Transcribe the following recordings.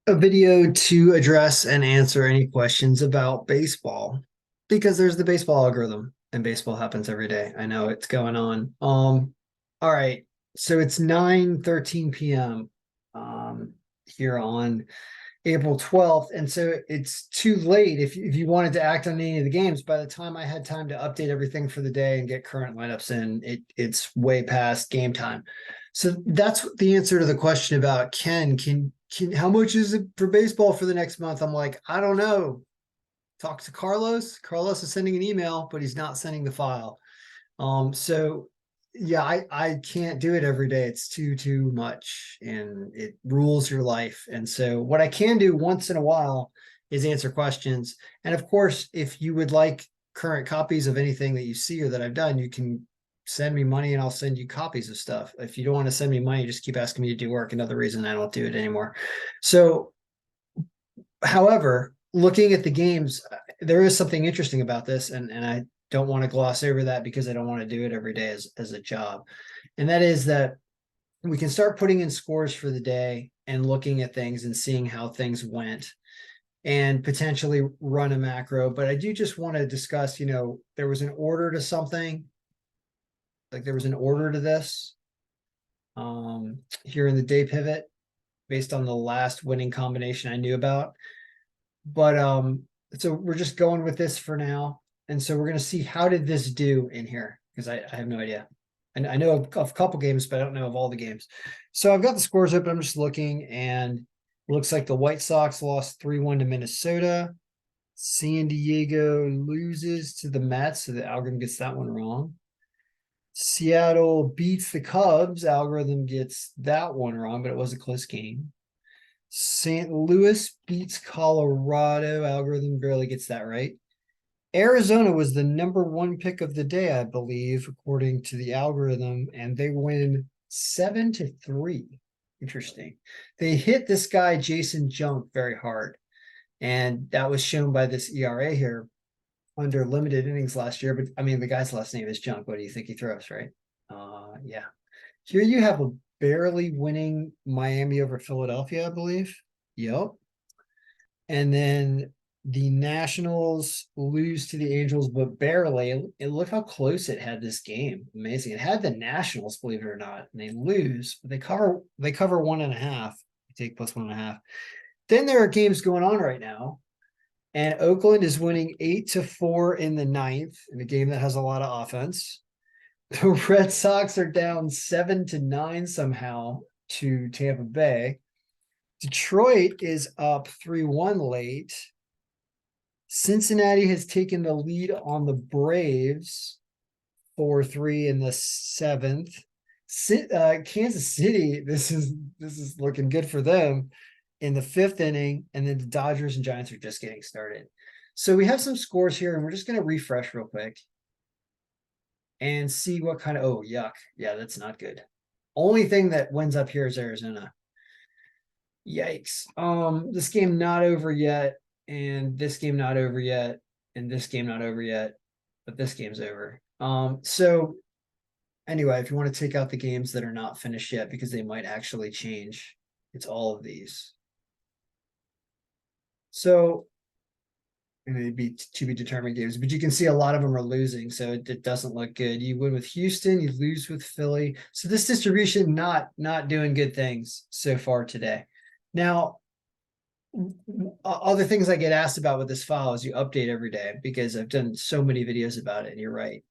a video to address and answer any questions about baseball because there's the baseball algorithm and baseball happens every day. I know it's going on. All right. So it's 9:13 p.m. Here on April 12th. And so it's too late if you wanted to act on any of the games. By the time I had time to update everything for the day and get current lineups in, it's way past game time. So that's the answer to the question about can how much is it for baseball for the next month? I'm like, I don't know. Talk to Carlos. Carlos is sending an email, but he's not sending the file. So yeah, I can't do it every day. It's too much and it rules your life. And so what I can do once in a while is answer questions. And of course, if you would like current copies of anything that you see or that I've done, you can send me money and I'll send you copies of stuff. If you don't want to send me money, just keep asking me to do work. Another reason I don't do it anymore. So, however, looking at the games, there is something interesting about this, and I don't want to gloss over that because I don't want to do it every day as a job. And that is that we can start putting in scores for the day and looking at things and seeing how things went and potentially run a macro. But I do just want to discuss, there was an order to something, like there was an order to this here in the day pivot based on the last winning combination I knew about. But so we're just going with this for now. And so we're going to see how did this do in here because I have no idea. And I know of a couple games, but I don't know of all the games. So I've got the scores up. I'm just looking, and it looks like the White Sox lost 3-1 to Minnesota. San Diego loses to the Mets, so the algorithm gets that one wrong. Seattle beats the Cubs. Algorithm gets that one wrong, but it was a close game. St. Louis beats Colorado. Algorithm barely gets that right. Arizona was the number one pick of the day, I believe, according to the algorithm, and they win 7-3. Interesting. They hit this guy, Jason Junk, very hard. And that was shown by this ERA here under limited innings last year. But I mean, the guy's last name is Junk. What do you think he throws, right? Yeah. Here you have a barely winning Miami over Philadelphia, I believe. Yep. And then the Nationals lose to the Angels, but barely. And look how close it had this game. Amazing. It had the Nationals, believe it or not, and they lose, but they cover 1.5. They take plus 1.5. Then there are games going on right now. And Oakland is winning 8-4 in the ninth in a game that has a lot of offense. The Red Sox are down 7-9 somehow to Tampa Bay. Detroit is up 3-1 late. Cincinnati has taken the lead on the Braves 4-3 in the seventh. Kansas City, this is looking good for them in the fifth inning, and then the Dodgers and Giants are just getting started. So we have some scores here, and we're just going to refresh real quick and see what kind of, oh, yuck. Yeah, that's not good. Only thing that wins up here is Arizona. Yikes. This game not over yet, and this game not over yet, and this game not over yet, but this game's over. So anyway, if you want to take out the games that are not finished yet, because they might actually change, it's all of these. So and it'd be to be determined games, but you can see a lot of them are losing, so it doesn't look good. You win with Houston, you lose with Philly. So this distribution not doing good things so far today. Now, other things I get asked about with this file is you update every day because I've done so many videos about it, and you're right.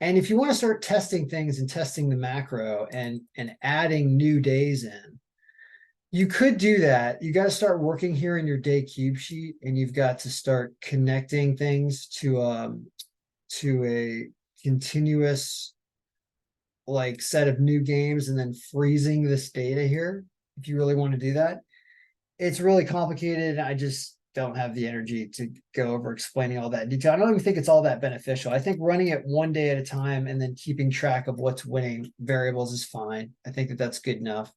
And if you want to start testing things and testing the macro and adding new days in, you could do that. You got to start working here in your day cube sheet, and you've got to start connecting things to a continuous like set of new games and then freezing this data here if you really want to do that. It's really complicated. I just don't have the energy to go over explaining all that in detail. I don't even think it's all that beneficial. I think running it one day at a time and then keeping track of what's winning variables is fine. I think that that's good enough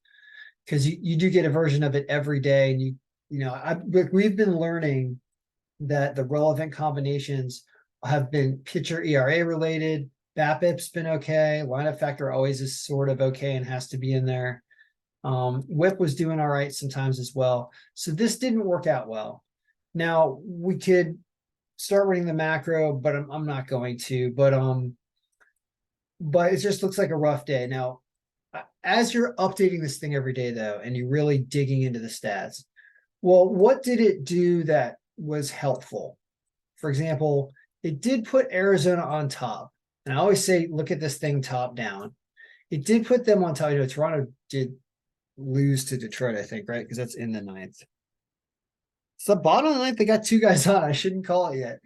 because you do get a version of it every day. And we've been learning that the relevant combinations have been pitcher ERA related. BABIP's been okay. Lineup factor always is sort of okay and has to be in there. Whip was doing all right sometimes as well. So this didn't work out well. Now we could start running the macro, but I'm not going to. But it just looks like a rough day. Now, as you're updating this thing every day though, and you're really digging into the stats, well, what did it do that was helpful? For example, it did put Arizona on top. And I always say, look at this thing top down. It did put them on top. You know, Toronto did lose to Detroit, I think, right? Because that's in the ninth. It's the bottom of the ninth. They got two guys on. I shouldn't call it yet.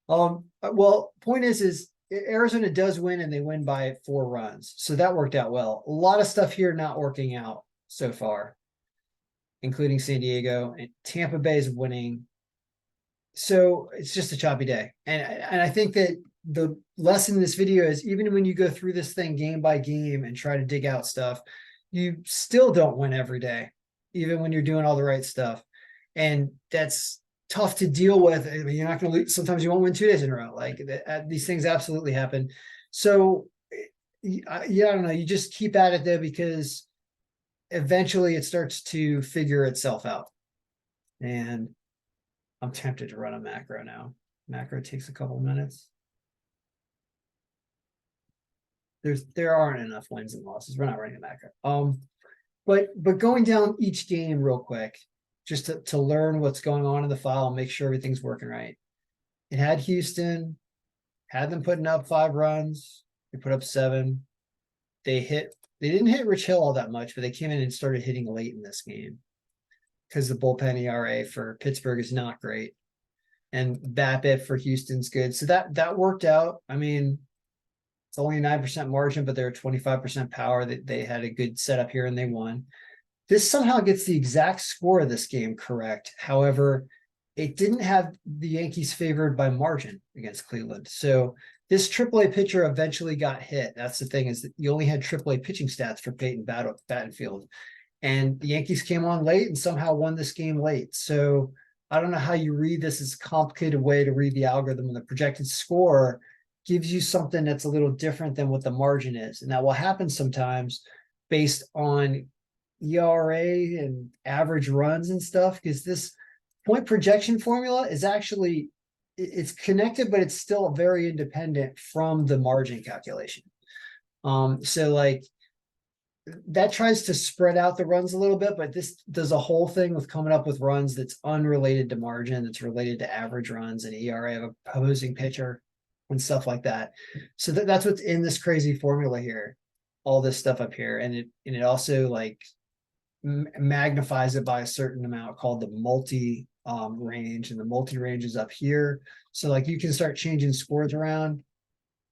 Well, point is Arizona does win and they win by 4 runs. So that worked out well. A lot of stuff here not working out so far, including San Diego, and Tampa Bay is winning. So it's just a choppy day. And I think that the lesson in this video is even when you go through this thing game by game and try to dig out stuff, you still don't win every day, even when you're doing all the right stuff. And that's tough to deal with. I mean, you're not going to lose. Sometimes you won't win 2 days in a row. Like these things absolutely happen. So yeah, I don't know. You just keep at it though, because eventually it starts to figure itself out. And I'm tempted to run a macro now. Macro takes a couple minutes. There aren't enough wins and losses. We're not running a macro. But going down each game real quick, just to learn what's going on in the file and make sure everything's working right. It had Houston, had them putting up 5 runs. They put up 7. They didn't hit Rich Hill all that much, but they came in and started hitting late in this game because the bullpen ERA for Pittsburgh is not great. And BABIP for Houston's good. So that worked out. I mean, it's only a 9% margin, but they're 25% power. They had a good setup here and they won. This somehow gets the exact score of this game correct. However, it didn't have the Yankees favored by margin against Cleveland. So this AAA pitcher eventually got hit. That's the thing, is that you only had AAA pitching stats for Peyton Battenfield. And the Yankees came on late and somehow won this game late. So I don't know how you read this. It's a complicated way to read the algorithm, and the projected score gives you something that's a little different than what the margin is. And that will happen sometimes based on ERA and average runs and stuff, because this point projection formula is actually, it's connected, but it's still very independent from the margin calculation. So like that tries to spread out the runs a little bit, but this does a whole thing with coming up with runs that's unrelated to margin, that's related to average runs and ERA of a opposing pitcher and stuff like that. So that's what's in this crazy formula here, all this stuff up here. And it also like magnifies it by a certain amount called the multi range, and the multi range is up here. So like you can start changing scores around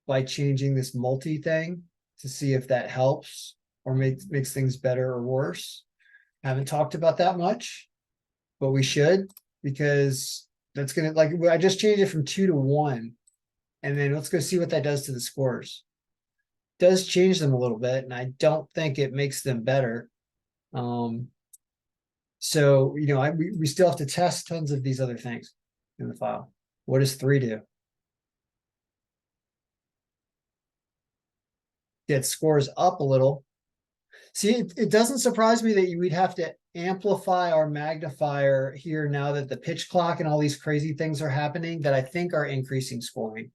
by changing this multi thing to see if that helps or makes things better or worse. Haven't talked about that much, but we should, because that's gonna, like, I just changed it from 2 to 1, and then let's go see what that does to the scores. It does change them a little bit, and I don't think it makes them better. So you know, we still have to test tons of these other things in the file. What does 3 do? Get scores up a little. See, it doesn't surprise me that we'd have to amplify our magnifier here now that the pitch clock and all these crazy things are happening that I think are increasing scoring.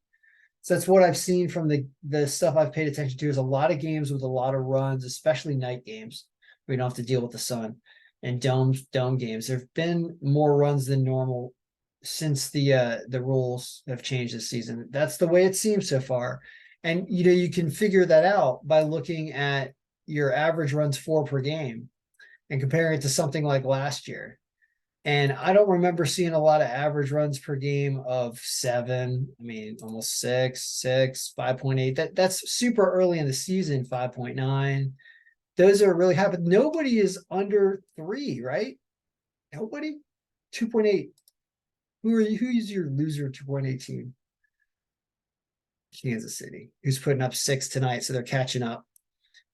So that's what I've seen from the stuff I've paid attention to, is a lot of games with a lot of runs, especially night games. We don't have to deal with the sun, and dome games. There have been more runs than normal since the rules have changed this season. That's the way it seems so far. And you know, you can figure that out by looking at your average runs for per game and comparing it to something like last year. And I don't remember seeing a lot of average runs per game of 7. I mean, almost 6, 5.8. That's super early in the season, 5.9. Those are really happening. Nobody is under 3, right? Nobody. 2.8. Who's your loser 2.8 team? Kansas City, who's putting up 6 tonight, so they're catching up,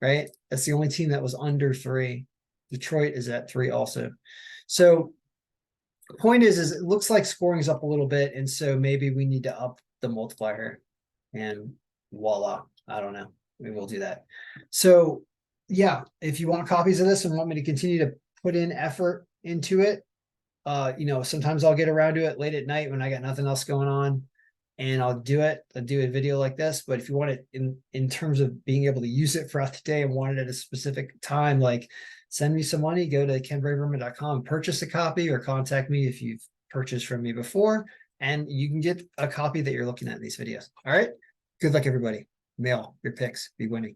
right? That's the only team that was under 3. Detroit is at 3 also. So the point is it looks like scoring is up a little bit, and so maybe we need to up the multiplier, and voila, I don't know. Maybe we'll do that. So yeah, if you want copies of this and want me to continue to put in effort into it, sometimes I'll get around to it late at night when I got nothing else going on, and I'll do it. I'll do a video like this. But if you want it in terms of being able to use it throughout the day and want it at a specific time, like send me some money, go to kenbraverman.com, purchase a copy, or contact me if you've purchased from me before, and you can get a copy that you're looking at in these videos. All right. Good luck, everybody. Mail your picks. Be winning.